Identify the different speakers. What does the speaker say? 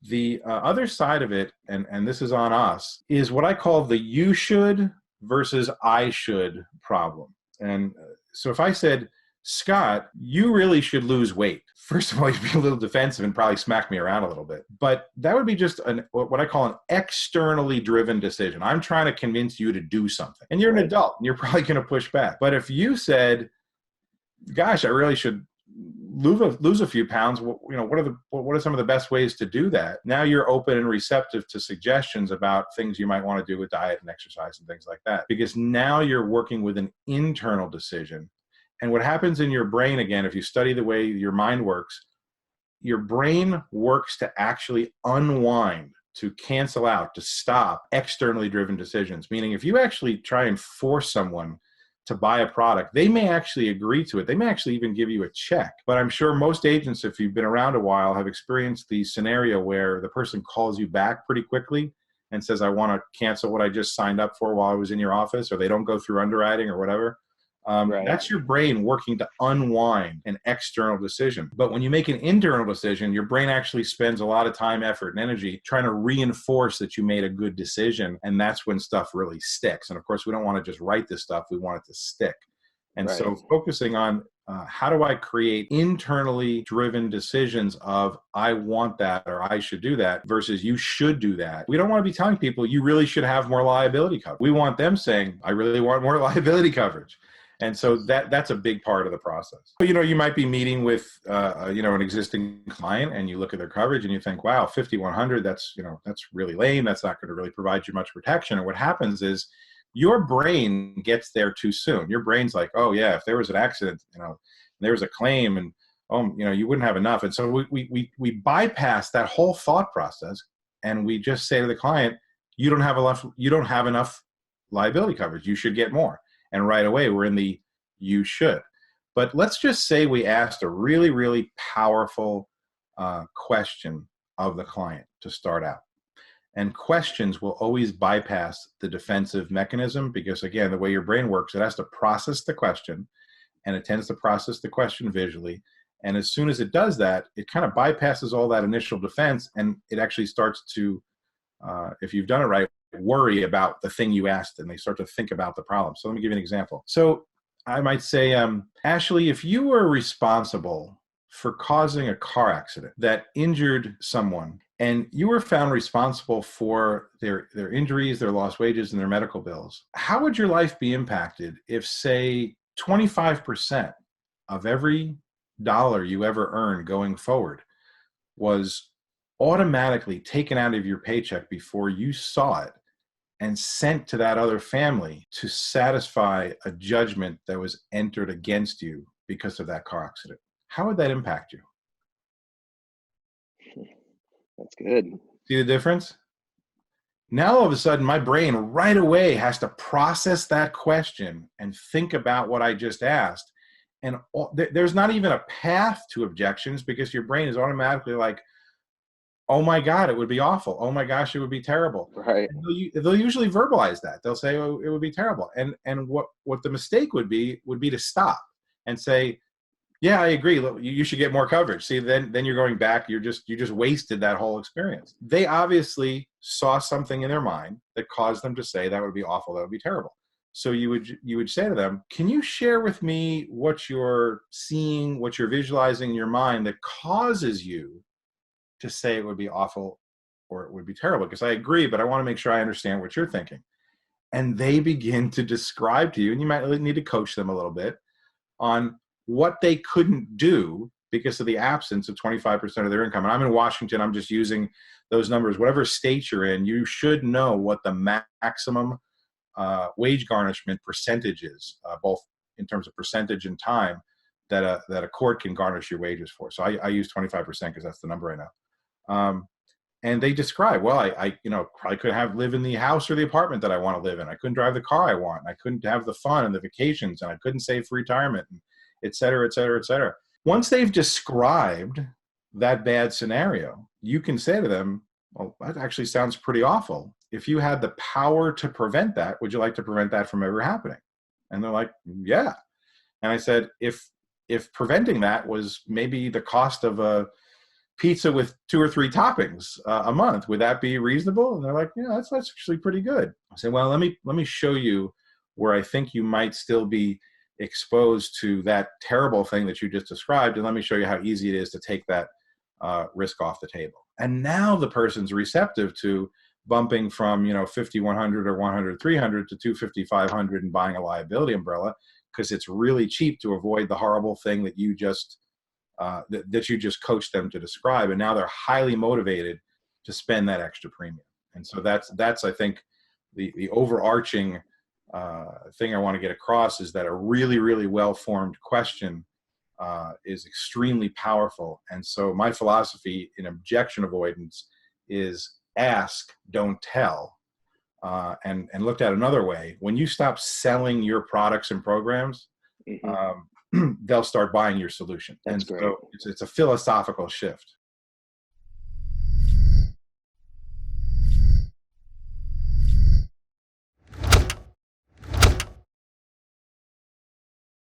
Speaker 1: The other side of it, and this is on us, is what I call the you should versus I should problem. And so if I said, Scott, you really should lose weight. First of all, you'd be a little defensive and probably smack me around a little bit. But that would be just what I call an externally driven decision. I'm trying to convince you to do something. And you're an adult, and you're probably going to push back. But if you said, gosh, I really should lose a few pounds, what are some of the best ways to do that? Now you're open and receptive to suggestions about things you might want to do with diet and exercise and things like that. Because now you're working with an internal decision. And what happens in your brain, again, if you study the way your mind works, your brain works to actually unwind, to cancel out, to stop externally driven decisions. Meaning if you actually try and force someone to buy a product, they may actually agree to it. They may actually even give you a check. But I'm sure most agents, if you've been around a while, have experienced the scenario where the person calls you back pretty quickly and says, I want to cancel what I just signed up for while I was in your office, or they don't go through underwriting or whatever. That's your brain working to unwind an external decision. But when you make an internal decision, your brain actually spends a lot of time, effort, and energy trying to reinforce that you made a good decision. And that's when stuff really sticks. And of course, we don't want to just write this stuff. We want it to stick. And so focusing on how do I create internally driven decisions of I want that or I should do that versus you should do that. We don't want to be telling people you really should have more liability coverage. We want them saying, I really want more liability coverage. And so that's a big part of the process. You might be meeting with, an existing client and you look at their coverage and you think, wow, 5,100, that's really lame. That's not going to really provide you much protection. And what happens is your brain gets there too soon. Your brain's like, oh yeah, if there was an accident, there was a claim and, you wouldn't have enough. And so we bypass that whole thought process and we just say to the client, you don't have enough liability coverage. You should get more. And right away, we're in the you should. But let's just say we asked a really, really powerful question of the client to start out. And questions will always bypass the defensive mechanism because, again, the way your brain works, it has to process the question, and it tends to process the question visually. And as soon as it does that, it kind of bypasses all that initial defense, and it actually starts to, if you've done it right, worry about the thing you asked, and they start to think about the problem. So let me give you an example. So I might say, Ashley, if you were responsible for causing a car accident that injured someone and you were found responsible for their injuries, their lost wages, and their medical bills, how would your life be impacted if, say, 25% of every dollar you ever earn going forward was automatically taken out of your paycheck before you saw it and sent to that other family to satisfy a judgment that was entered against you because of that car accident? How would that impact you?
Speaker 2: That's good.
Speaker 1: See the difference? Now, all of a sudden, my brain right away has to process that question and think about what I just asked. And there's not even a path to objections because your brain is automatically like, oh my God, it would be awful. Oh my gosh, it would be terrible.
Speaker 2: Right.
Speaker 1: They'll usually verbalize that. They'll say, oh, it would be terrible. And what the mistake would be to stop and say, yeah, I agree. Look, you should get more coverage. See, then you're going back. You just wasted that whole experience. They obviously saw something in their mind that caused them to say that would be awful. That would be terrible. So you would say to them, can you share with me what you're seeing, what you're visualizing in your mind that causes you to say it would be awful or it would be terrible? Because I agree, but I want to make sure I understand what you're thinking. And they begin to describe to you, and you might need to coach them a little bit on what they couldn't do because of the absence of 25% of their income. And I'm in Washington. I'm just using those numbers. Whatever state you're in, you should know what the maximum wage garnishment percentage is, both in terms of percentage and time that a court can garnish your wages for. So I use 25% because that's the number I know. And they describe, well, I probably couldn't live in the house or the apartment that I want to live in. I couldn't drive the car I want. I couldn't have the fun and the vacations, and I couldn't save for retirement, and et cetera, et cetera, et cetera. Once they've described that bad scenario, you can say to them, well, that actually sounds pretty awful. If you had the power to prevent that, would you like to prevent that from ever happening? And they're like, yeah. And I said, if preventing that was maybe the cost of a pizza with 2 or 3 toppings a month. Would that be reasonable? And they're like, yeah, that's actually pretty good. I say, well, let me show you where I think you might still be exposed to that terrible thing that you just described, and let me show you how easy it is to take that risk off the table. And now the person's receptive to bumping from 50, 100 or 100, 300 to 250, 500 and buying a liability umbrella, because it's really cheap to avoid the horrible thing that you just coached them to describe. And now they're highly motivated to spend that extra premium. And so that's I think the overarching thing I want to get across is that a really, really well-formed question is extremely powerful. And so my philosophy in objection avoidance is ask, don't tell. And looked at another way, when you stop selling your products and programs, they'll start buying your solution.
Speaker 2: That's
Speaker 1: and
Speaker 2: great.
Speaker 1: So it's a philosophical shift.